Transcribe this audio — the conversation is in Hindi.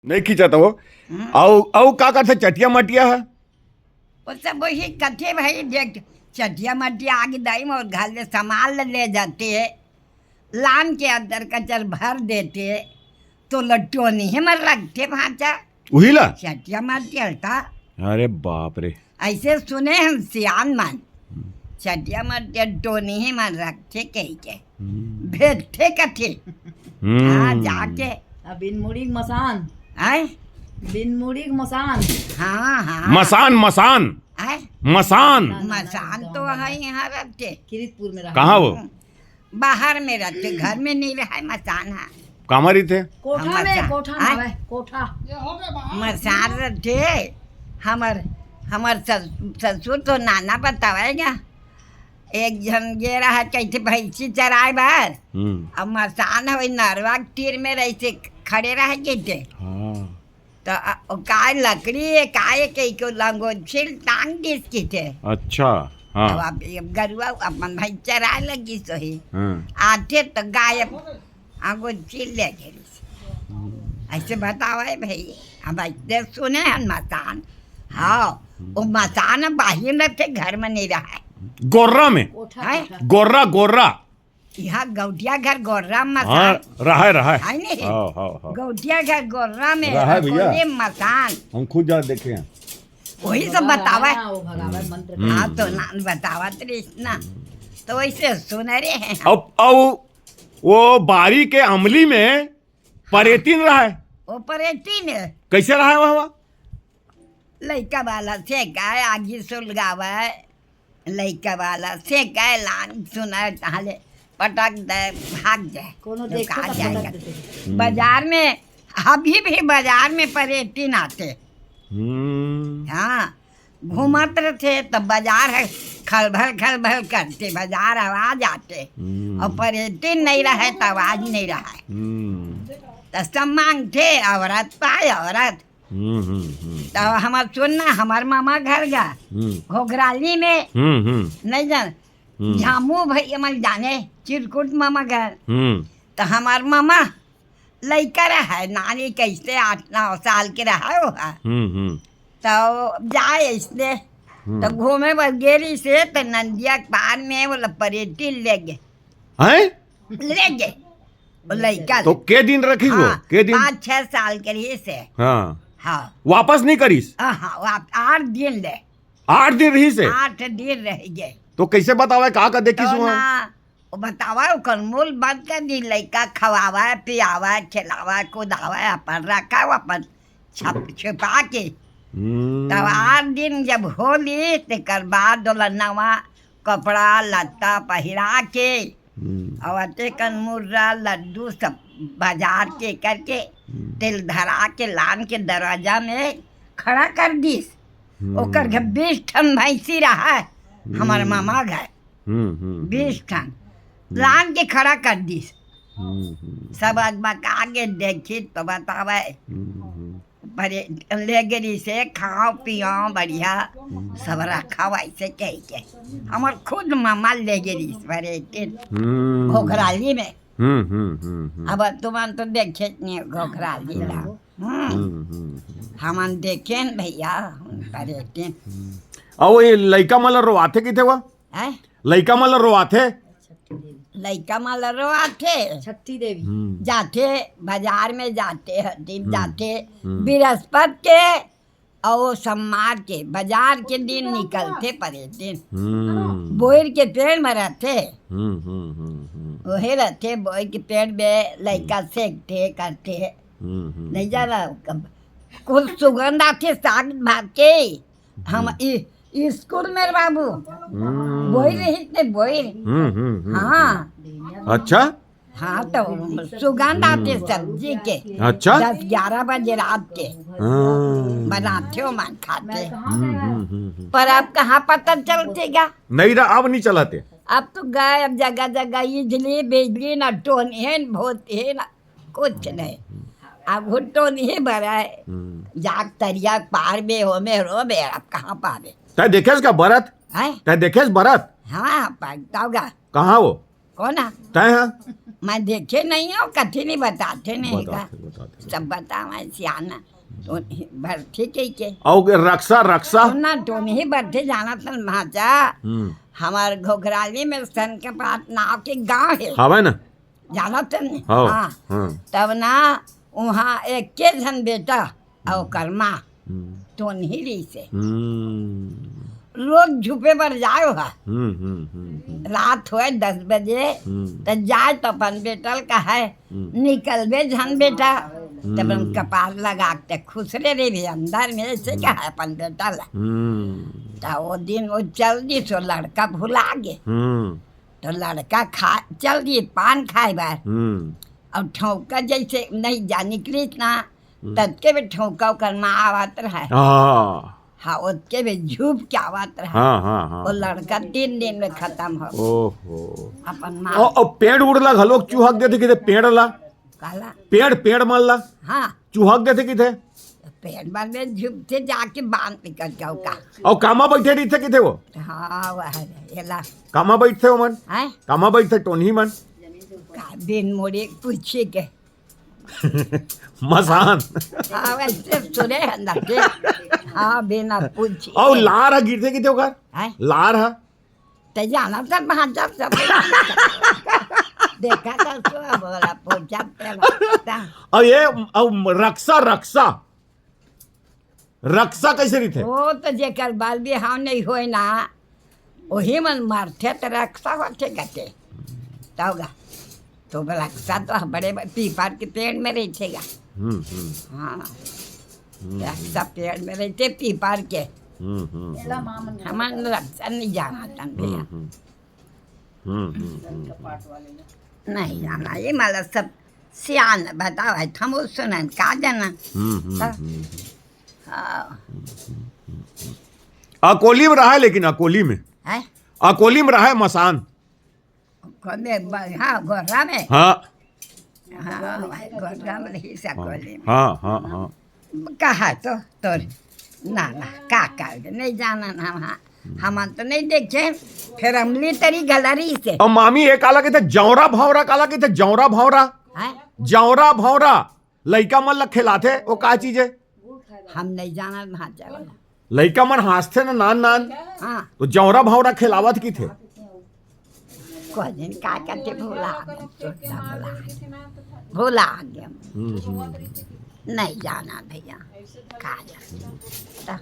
नहीं खींचा था वो। औ का करते चटिया मटिया है। वो सब वही कथे भाई देख चटिया मटिया आगे दाई और घर में सामान ले जाते हैं, लान के अंदर कचर भर देते, तो लट्टू नहीं मर रखते भाचा वही ला। चटिया मटिया था। अरे बाप रे। ऐसे सुने हम सियान मान चटिया मटिया टोनी ही मन रखते कही के भेजते कथे। हाँ जाके बिन मुड़ीक मसान आए बिन मुड़ीक मसान हाँ हाँ मसान मसान आए मसान मसान तो है यहाँ रखते, किरीतपुर में रहा। कहाँ वो? बाहर में रहते, घर में नहीं रहा मसान है। कामरी थे। कोठा में कोठा में आए? आवे, कोठा मसान रहते। हमर हमर ससुर तो नाना बतावेगा, एक जन ये रहा कैसे भैंसी चराए बार अब मसान हो नरवा तीर में रहते खड़े रह गए हाँ। तो काय लकड़ी काय के को लंगोछिल टांग दिस की थे। अच्छा हाँ। अब गरुआ अपन भाई चराए लगी सही हाँ। आते तो गाय आगो चिल ले गई। ऐसे बताओ भाई हम ऐसे सुने हैं मसान। हाँ वो मसान बाहर रखे घर में नहीं रहा है। गोर्रा में। कोठा है? कोठा। गोर्रा गोर्रा। यहाँ गौटिया घर गोर्रा हाँ मसान रहा है है नहीं। हाँ हाँ हाँ। गौटिया घर गोर्रा में रहा है भैया। कोई मसान हम खुद जा देखे हैं। वही सब बतावा। वो भगावे मंत्र हाँ तो नान बतावा ना तो वैसे सुन रहे हैं। अब वो बारी के अमली में परेतीन रहा है। वो परेटी ने कैसे रहा है वहाँ? लड़का वाला से गाय आगे सुलगावा लड़का वाला से गाय लान सुना ताले पटक दे भाग जाए कोनो तो देखो कहाँ तब जाएगा। पटक देते। बाजार में अभी भी बाजार में पर्यटन आते। हाँ घूमत रहते तो बाजार है खलभल करते, बाजार आवाज आते और पर्यटन नहीं रहे तो आवाज नहीं रहा है। तो सब मांगते औरत पाए औरत। तो हमार सुनना हमार मामा घर गा घोघराली में नहीं जान झामू भैया मन जाने चिरकुट मामा घर। तो हमार मामा लड़का रहा नानी कैसे 8-9 साल के रहा होगा। तो जाए इसलिए तो घूमे बगेरी से तो नंदिया के पार में वो पर्यटन ले गए वो लड़का तो के दिन रखी वो? हाँ, के दिन? 5-6 साल के रही से। हाँ। हाँ वापस नहीं करीस? हाँ आप 8 दिन ले 8 दिन रही से? 8 दिन रह गए। तो कैसे बतावे कहा का देखी तो सुहा? ना वो बतावा कनमूल बंद कर दी लड़का खवावा पियावा खिलावा कुदावा अपन रखा अपन छुपा के। तब 8 दिन जब होली तेकर बाद दुल्हनवा कपड़ा लत्ता पहिरा के और तेकन मुर्रा लड्डू सब बाजार के करके तिल धरा के लान के दरवाजा में खड़ा कर दीस। ओकर घर 20 ठन भैंसी रहा है हमारे मामा घर 20 ठन लान के खड़ा कर दीस। सब अगबक आगे देखी तो बतावे ले गरी से खाओ पियो बढ़िया सब रखा वैसे कह के हमार खुद मामा ले गरी घोघराली में। अब तुमन तो देखे नहीं घोघराली ला। हमन देखे न भैया पर्यटन। और ये लड़का माला रोआथे की थे वो? है लड़का माला रोआथे? लड़का मालरो आते शक्ति देवी जाते बाजार में जाते हटीब जाते बृहस्पति के और सोमवार के बाजार के दिन निकलते पर्यटन। बोर के पेड़ में रहते वही रहते बोर के पेड़ में लड़का सेकते करते नहीं जाना कुछ सुगंध आते साग भाग के। हम स्कूल में बाबू बोई रही थे बोई। हाँ अच्छा हाँ तो सुगंध आते सब्जी के। अच्छा 10-11 बजे रात के बनाते हो मन खाते। पर अब कहाँ पता चलतेगा? नहीं रहा अब नहीं चलाते। अब तो गए अब जगह जगह इजली बिजली न टोनी है न भूत है न कुछ नहीं। अब भुट्टो नहीं भरा है जाग तरिया पार में हो में रो में अब कहाँ पावे। तय देखेस का बरत? है तय देखेस बरत? हाँ पकता होगा कहाँ वो? कौन है? तय है मैं देखे नहीं हूँ, कथी नहीं बताते नहीं का, बताते सब बता मैं सियाना तो भर ठीक है के और रक्षा रक्षा ना तो नहीं बैठे जाना तन भाचा हमारे घोघराली में सन के पास नाव के गांव है, हवा ना जाना तन हाँ हाँ हाँ तब ना वहाँ एक के जन बेटा और कर्मा तो नहीं रही से रोज झुपे पर जाओ हा रात हुए 10 बजे तो जाए तो अपन बेटल का है निकलबे झन बेटा तब हम कपार लगा के खुसरे रे भी अंदर में से क्या है अपन बेटल तो वो दिन वो चल दी तो लड़का भुला गे तो लड़का खा चल दी पान खाए बार और ठौका जैसे नहीं जा निकली ना तब के भी ठौका करना आवत रहा हाँ उसके भी झूप के आवत रहा वो लड़का 3 दिन में खत्म हो ओहो अपन माँ और पेड़ उड़ला घलोक चूहक देते किते पेड़ ला काला पेड़ मारला हाँ चूहक देते किते पेड़ बांधे झूप से जाके बांध निकल जाओ का और कामा बैठे रही थे किते वो हाँ वह ये ला कामा बैठते हो मन है कामा बैठते टोनी मन का दिन मोड़े पूछे के मसान हाँ वैसे सुने अंदर के हाँ बिना पूछे और लार है गिरते किते होकर है लार है तो जाना था वहाँ जब सब देखा था सो बोला पूछा पहला और ये और रक्षा कैसे रही थे वो तो जेकर बाल बिहाव नहीं होए ना वही मन मारते तो रक्षा होते गते तब तो रक्षा तो बड़े पीपल के पेड़ में रहतेगा हाँ रक्षा पेड़ में रहते पीपल के हमारे रक्षा नहीं जाना था भैया नहीं जाना ये मतलब सब सियान बताओ है हम उस सुनन का जाना अकोली में रहा है लेकिन अकोली में है रहा है मसान हाँ गोरा में हाँ हाँ गोरा में रही सकोली में हाँ कहा तो ना का कर नहीं जाना ना वहाँ हम तो नहीं देखे फिर अमली तरी गलरी से और मामी एक काला कहते जौरा भौरा काला कहते जौरा भौरा है जौरा भौरा लइका मन ला खिलाते वो का चीज है हम नहीं जाना वहाँ चला लइका मन हंसते ना नान हाँ तो जौरा भौरा खिलावत की थे कोई दिन का करते भूला गया नहीं जाना भैया का जाना